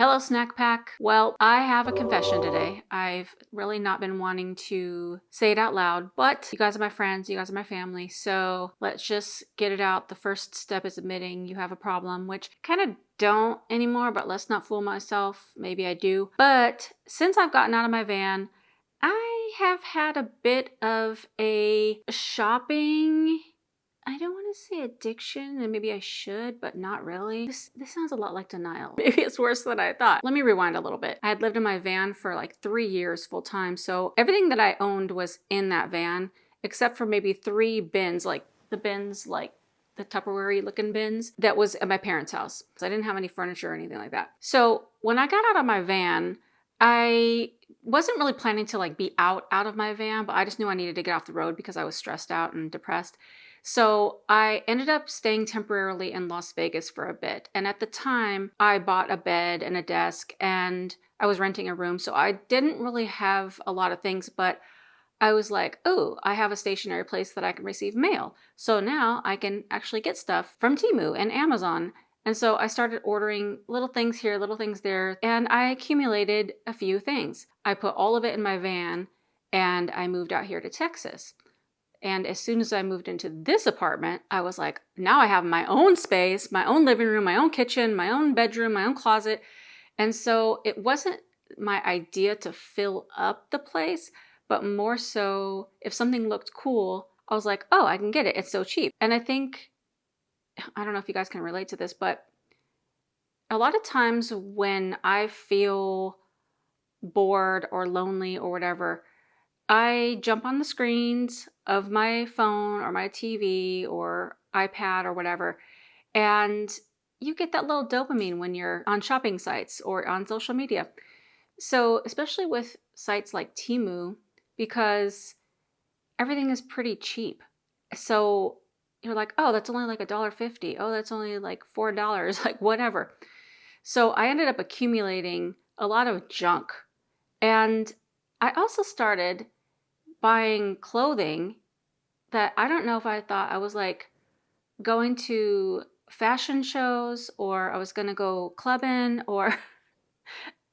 Hello, Snack Pack. Well, I have a confession today. I've really not been wanting to say it out loud, but you guys are my friends, you guys are my family, so let's just get it out. The first step is admitting you have a problem, which kind of don't anymore, but let's not fool myself. Maybe I do. But since I've gotten out of my van, I have had a bit of a shopping. I don't want to say addiction, and maybe I should, but not really. This sounds a lot like denial. Maybe it's worse than I thought. Let me rewind a little bit. I had lived in my van for like 3 years full time, so everything that I owned was in that van, except for maybe 3 bins, like the Tupperware looking bins that was at my parents' house. So I didn't have any furniture or anything like that. So when I got out of my van, I wasn't really planning to like be out of my van, but I just knew I needed to get off the road because I was stressed out and depressed. So I ended up staying temporarily in Las Vegas for a bit. And at the time, I bought a bed and a desk and I was renting a room. So I didn't really have a lot of things, but I was like, oh, I have a stationary place that I can receive mail. So now I can actually get stuff from Temu and Amazon. And so I started ordering little things here, little things there, and I accumulated a few things. I put all of it in my van and I moved out here to Texas. And as soon as I moved into this apartment, I was like, now I have my own space, my own living room, my own kitchen, my own bedroom, my own closet. And so it wasn't my idea to fill up the place, but more so if something looked cool, I was like, oh, I can get it. It's so cheap. And I think, I don't know if you guys can relate to this, but a lot of times when I feel bored or lonely or whatever, I jump on the screens of my phone or my TV or iPad or whatever, and you get that little dopamine when you're on shopping sites or on social media. So, especially with sites like Temu, because everything is pretty cheap. So, you're like, oh, that's only like $1.50. Oh, that's only like $4, like whatever. So, I ended up accumulating a lot of junk. And I also started buying clothing that I don't know if I thought I was like going to fashion shows or I was going to go clubbing or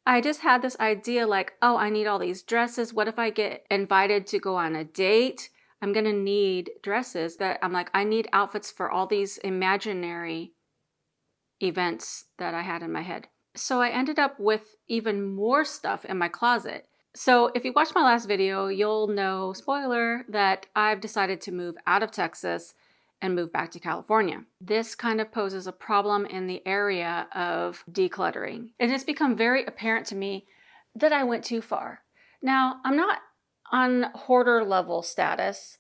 I just had this idea like, oh, I need all these dresses. What if I get invited to go on a date? I'm going to need dresses that I'm like, I need outfits for all these imaginary events that I had in my head. So I ended up with even more stuff in my closet. So if you watched my last video, you'll know, spoiler, that I've decided to move out of Texas and move back to California. This kind of poses a problem in the area of decluttering. It has become very apparent to me that I went too far. Now, I'm not on hoarder level status,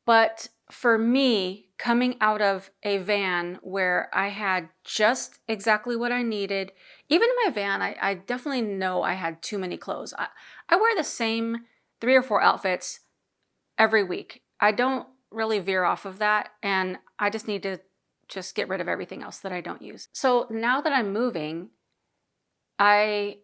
but for me, coming out of a van where I had just exactly what I needed, even in my van, I definitely know I had too many clothes. I wear the same 3 or 4 outfits every week. I don't really veer off of that, and I just need to just get rid of everything else that I don't use. So now that I'm moving, I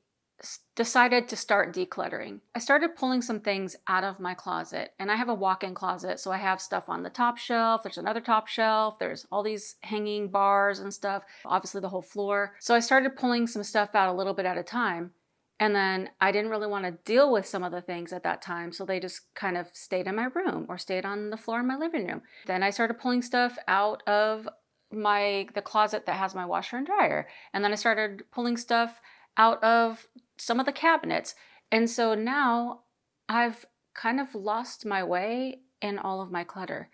decided to start decluttering. I started pulling some things out of my closet, and I have a walk-in closet, so I have stuff on the top shelf, there's another top shelf, there's all these hanging bars and stuff, obviously the whole floor. So I started pulling some stuff out a little bit at a time, and then I didn't really want to deal with some of the things at that time, so they just kind of stayed in my room or stayed on the floor in my living room. Then I started pulling stuff out of the closet that has my washer and dryer, and then I started pulling stuff out of some of the cabinets. And so now I've kind of lost my way in all of my clutter.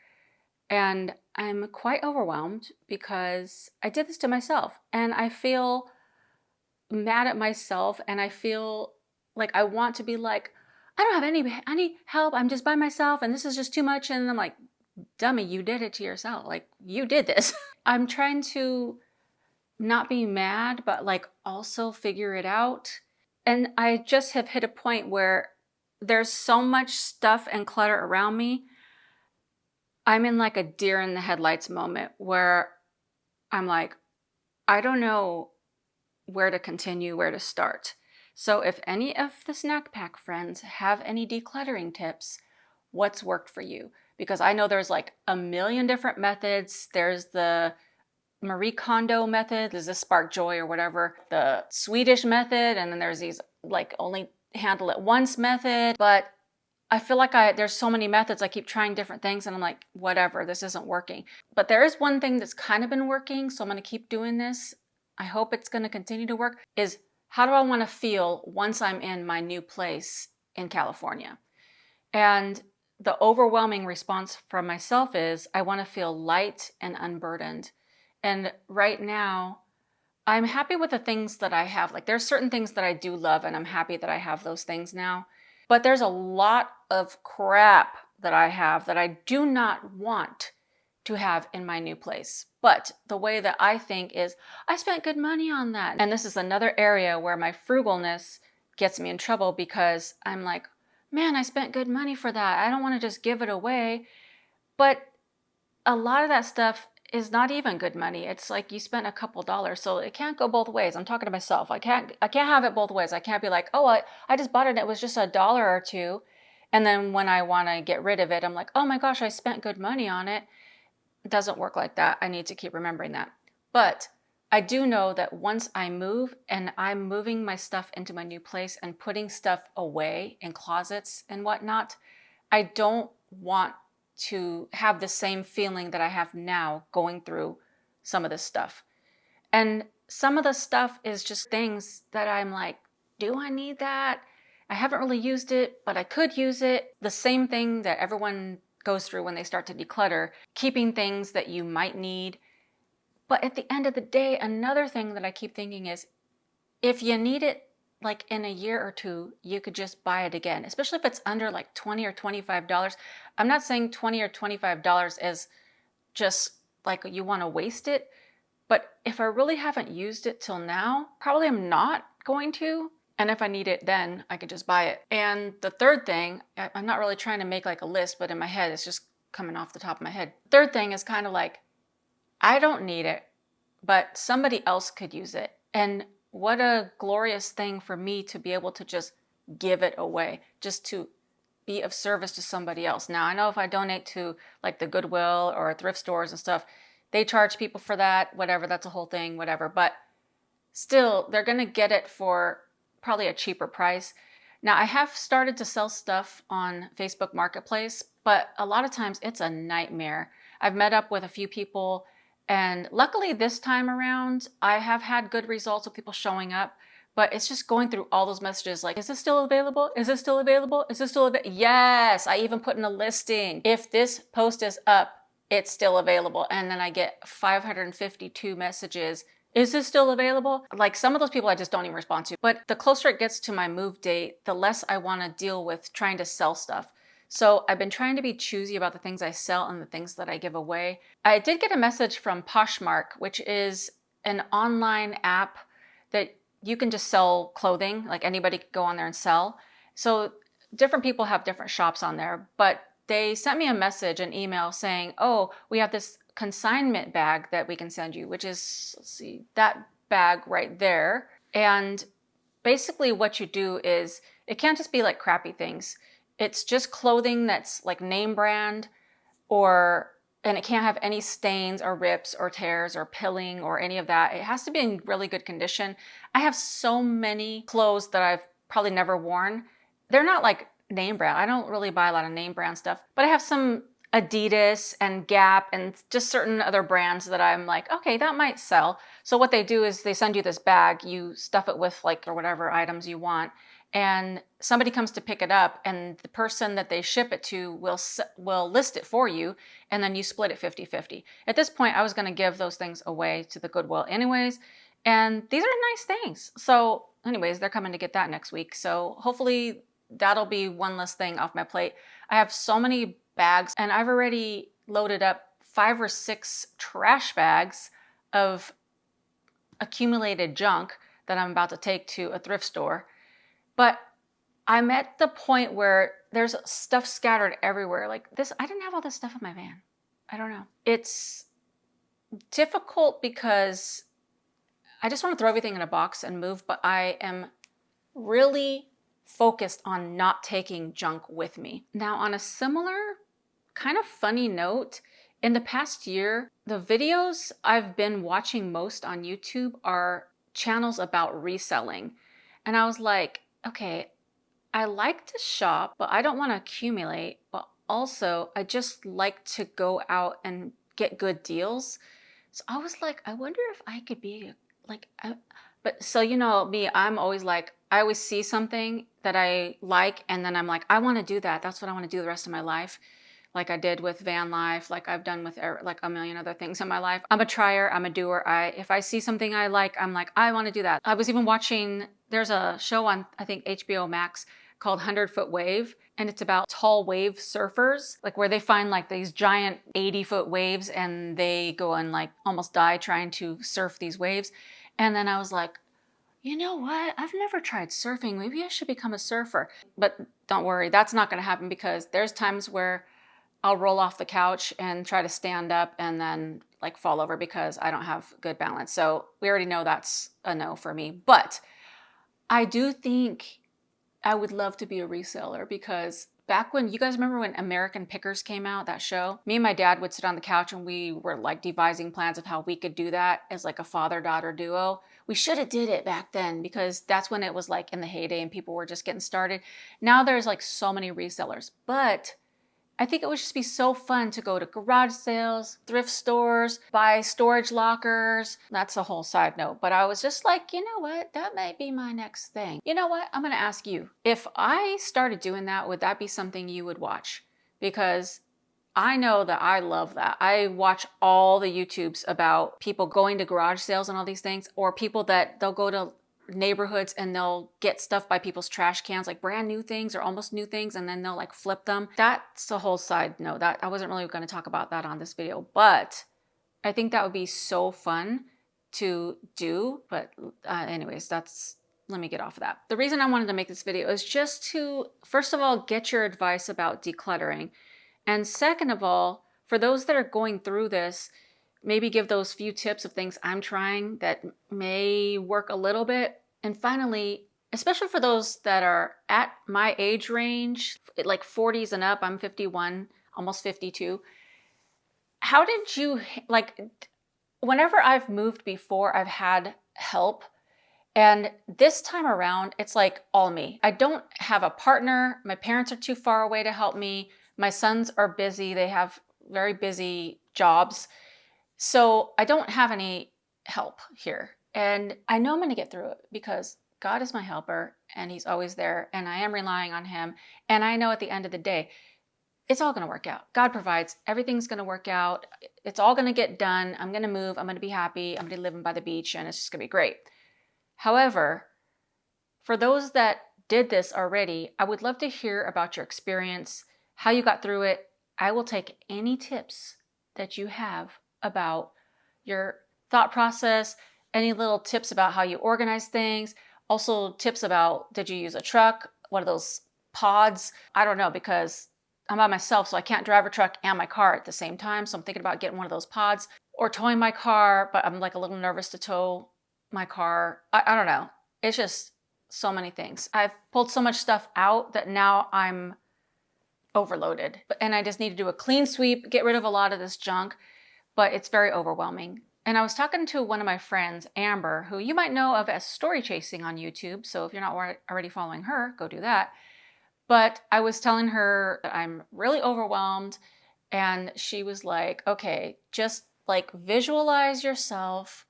And I'm quite overwhelmed because I did this to myself. And I feel mad at myself. And I feel like I want to be like, I don't have any help. I'm just by myself. And this is just too much. And I'm like, dummy, you did it to yourself. Like, you did this. I'm trying to not be mad, but like also figure it out. And I just have hit a point where there's so much stuff and clutter around me. I'm in like a deer in the headlights moment where I'm like, I don't know where to continue, where to start. So if any of the Snack Pack friends have any decluttering tips, what's worked for you? Because I know there's like a million different methods. There's the Marie Kondo method. There's the spark joy or whatever, the Swedish method, and then there's these like only handle it once method. But I feel like there's so many methods. I keep trying different things and I'm like, whatever, this isn't working. But there is one thing that's kind of been working, so I'm going to keep doing this. I hope it's going to continue to work, is how do I want to feel once I'm in my new place in California? And the overwhelming response from myself is I want to feel light and unburdened. And right now, I'm happy with the things that I have. Like there's certain things that I do love and I'm happy that I have those things now. But there's a lot of crap that I have that I do not want to have in my new place. But the way that I think is I spent good money on that. And this is another area where my frugalness gets me in trouble because I'm like, man, I spent good money for that. I don't want to just give it away. But a lot of that stuff is not even good money. It's like you spent a couple dollars, so it can't go both ways. I'm talking to myself. I can't have it both ways. I can't be like, oh, I just bought it and it was just $1 or $2. And then when I want to get rid of it, I'm like, oh my gosh, I spent good money on it. It doesn't work like that. I need to keep remembering that. But I do know that once I move and I'm moving my stuff into my new place and putting stuff away in closets and whatnot, I don't want to have the same feeling that I have now going through some of this stuff. And some of the stuff is just things that I'm like, do I need that? I haven't really used it, but I could use it. The same thing that everyone goes through when they start to declutter, keeping things that you might need. But at the end of the day, another thing that I keep thinking is if you need it like in a year or two, you could just buy it again, especially if it's under like $20 or $25. I'm not saying $20 or $25 is just like you want to waste it, but if I really haven't used it till now, probably I'm not going to. And if I need it, then I could just buy it. And the third thing, I'm not really trying to make like a list, but in my head, it's just coming off the top of my head. Third thing is kind of like, I don't need it, but somebody else could use it. And what a glorious thing for me to be able to just give it away, just to be of service to somebody else. Now, I know if I donate to like the Goodwill or thrift stores and stuff, they charge people for that, whatever, that's a whole thing, whatever. But still, they're going to get it for probably a cheaper price. Now, I have started to sell stuff on Facebook Marketplace, but a lot of times it's a nightmare. I've met up with a few people, and luckily this time around, I have had good results with people showing up, but it's just going through all those messages like, is this still available? Is this still available? Is this still available? Yes, I even put in a listing. If this post is up, it's still available. And then I get 552 messages. Is this still available? Like some of those people I just don't even respond to. But the closer it gets to my move date, the less I want to deal with trying to sell stuff. So I've been trying to be choosy about the things I sell and the things that I give away. I did get a message from Poshmark, which is an online app that you can just sell clothing. Like anybody could go on there and sell. So different people have different shops on there, but they sent me a message, an email saying, oh, we have this consignment bag that we can send you, which is, let's see, that bag right there. And basically what you do is, it can't just be like crappy things. It's just clothing that's like name brand, and it can't have any stains or rips or tears or pilling or any of that. It has to be in really good condition. I have so many clothes that I've probably never worn. They're not like name brand. I don't really buy a lot of name brand stuff, but I have some Adidas and Gap and just certain other brands that I'm like, okay, that might sell. So what they do is they send you this bag, you stuff it with like or whatever items you want, and somebody comes to pick it up, and the person that they ship it to will list it for you, and then you split it 50-50. At this point, I was going to give those things away to the Goodwill anyways, and these are nice things. So anyways, they're coming to get that next week. So hopefully that'll be one less thing off my plate. I have so many bags, and I've already loaded up 5 or 6 trash bags of accumulated junk that I'm about to take to a thrift store. But I'm at the point where there's stuff scattered everywhere. Like this, I didn't have all this stuff in my van. I don't know. It's difficult because I just want to throw everything in a box and move, but I am really focused on not taking junk with me. Now, on a similar kind of funny note, in the past year, The videos I've been watching most on YouTube are channels about reselling. And I was like, okay, I like to shop, but I don't want to accumulate. But also, I just like to go out and get good deals. So I was like, I wonder if I could be like, but so you know me, I'm always like, I always see something that I like, and then I'm like, I want to do that. That's what I want to do the rest of my life, like I did with van life, like I've done with like a million other things in my life. I'm a trier, I'm a doer. If I see something I like, I'm like, I want to do that. I was even watching, there's a show on, I think HBO Max, called 100-Foot Wave, and it's about tall wave surfers, like where they find like these giant 80-foot waves and they go and like almost die trying to surf these waves. And then I was like, you know what? I've never tried surfing. Maybe I should become a surfer. But don't worry, that's not going to happen, because there's times where I'll roll off the couch and try to stand up and then like fall over because I don't have good balance. So we already know that's a no for me. But I do think I would love to be a reseller, because back when, you guys remember when American Pickers came out, that show? Me and my dad would sit on the couch and we were like devising plans of how we could do that as like a father-daughter duo. We should have did it back then, because that's when it was like in the heyday and people were just getting started. Now there's like so many resellers, but I think it would just be so fun to go to garage sales, thrift stores, buy storage lockers. That's a whole side note. But I was just like, you know what? That might be my next thing. You know what? I'm going to ask you. If I started doing that, would that be something you would watch? Because I know that I love that. I watch all the YouTubes about people going to garage sales and all these things, or people that they'll go to neighborhoods and they'll get stuff by people's trash cans, like brand new things or almost new things, and then they'll like flip them. That's a whole side note. That I wasn't really going to talk about that on this video, but I think that would be so fun to do. But anyways, let me get off of that. The reason I wanted to make this video is just to, first of all, get your advice about decluttering. And second of all, for those that are going through this, maybe give those few tips of things I'm trying that may work a little bit. And finally, especially for those that are at my age range, like 40s and up, I'm 51, almost 52. How did you, like, whenever I've moved before, I've had help. And this time around, it's like all me. I don't have a partner. My parents are too far away to help me. My sons are busy. They have very busy jobs. So I don't have any help here. And I know I'm going to get through it, because God is my helper and he's always there. And I am relying on him. And I know at the end of the day, it's all going to work out. God provides. Everything's going to work out. It's all going to get done. I'm going to move. I'm going to be happy. I'm going to be living by the beach, and it's just going to be great. However, for those that did this already, I would love to hear about your experience, how you got through it. I will take any tips that you have about your thought process, any little tips about how you organize things, also tips about, did you use a truck, one of those pods? I don't know, because I'm by myself, so I can't drive a truck and my car at the same time. So I'm thinking about getting one of those pods, or towing my car, but I'm like a little nervous to tow my car. I don't know. It's just so many things. I've pulled so much stuff out that now I'm overloaded, and I just need to do a clean sweep, get rid of a lot of this junk, but it's very overwhelming. And I was talking to one of my friends, Amber, who you might know of as Story Chasing on YouTube. So if you're not already following her, go do that. But I was telling her that I'm really overwhelmed, and she was like, okay, just like visualize yourself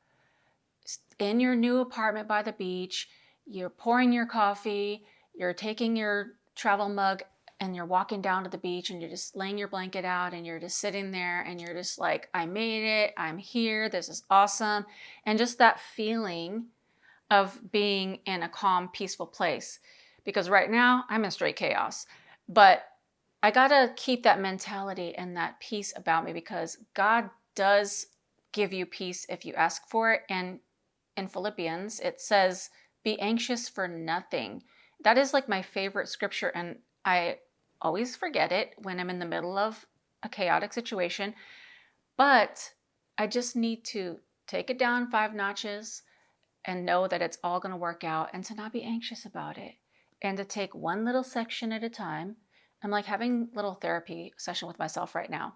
in your new apartment by the beach. You're pouring your coffee, you're taking your travel mug, and you're walking down to the beach, and you're just laying your blanket out, and you're just sitting there, and you're just like, I made it, I'm here, this is awesome. And just that feeling of being in a calm, peaceful place. Because right now I'm in straight chaos. But I gotta keep that mentality and that peace about me, because God does give you peace if you ask for it. And in Philippians, it says, be anxious for nothing. That is like my favorite scripture, and I always forget it when I'm in the middle of a chaotic situation. But I just need to take it down 5 notches and know that it's all going to work out, and to not be anxious about it, and to take one little section at a time. I'm like having a little therapy session with myself right now.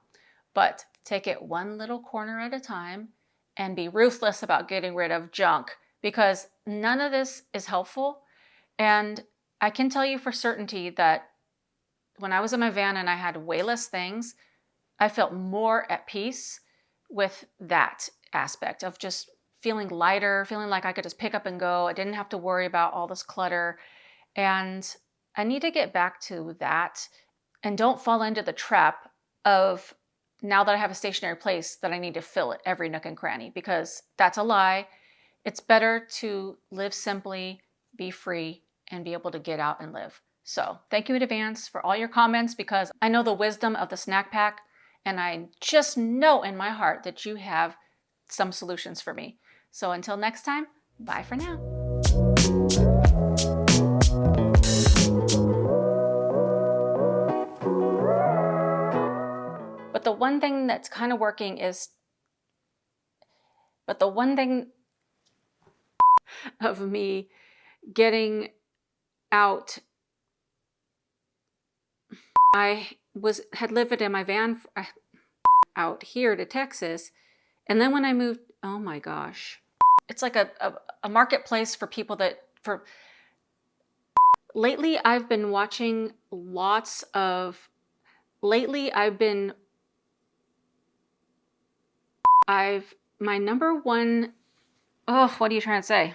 but take it one little corner at a time and be ruthless about getting rid of junk, because none of this is helpful. And I can tell you for certainty that when I was in my van and I had way less things, I felt more at peace with that aspect of just feeling lighter, feeling like I could just pick up and go. I didn't have to worry about all this clutter. And I need to get back to that and don't fall into the trap of, now that I have a stationary place, that I need to fill it every nook and cranny, because that's a lie. It's better to live simply, be free, and be able to get out and live. So thank you in advance for all your comments, because I know the wisdom of the snack pack, and I just know in my heart that you have some solutions for me. So until next time, bye for now. But the one thing that's kind of working is, but the one thing of me getting out, I had lived in my van out here to Texas, and then when I moved, oh my gosh, it's like a marketplace for people that, for lately I've been watching lots of, my number one, oh, what are you trying to say?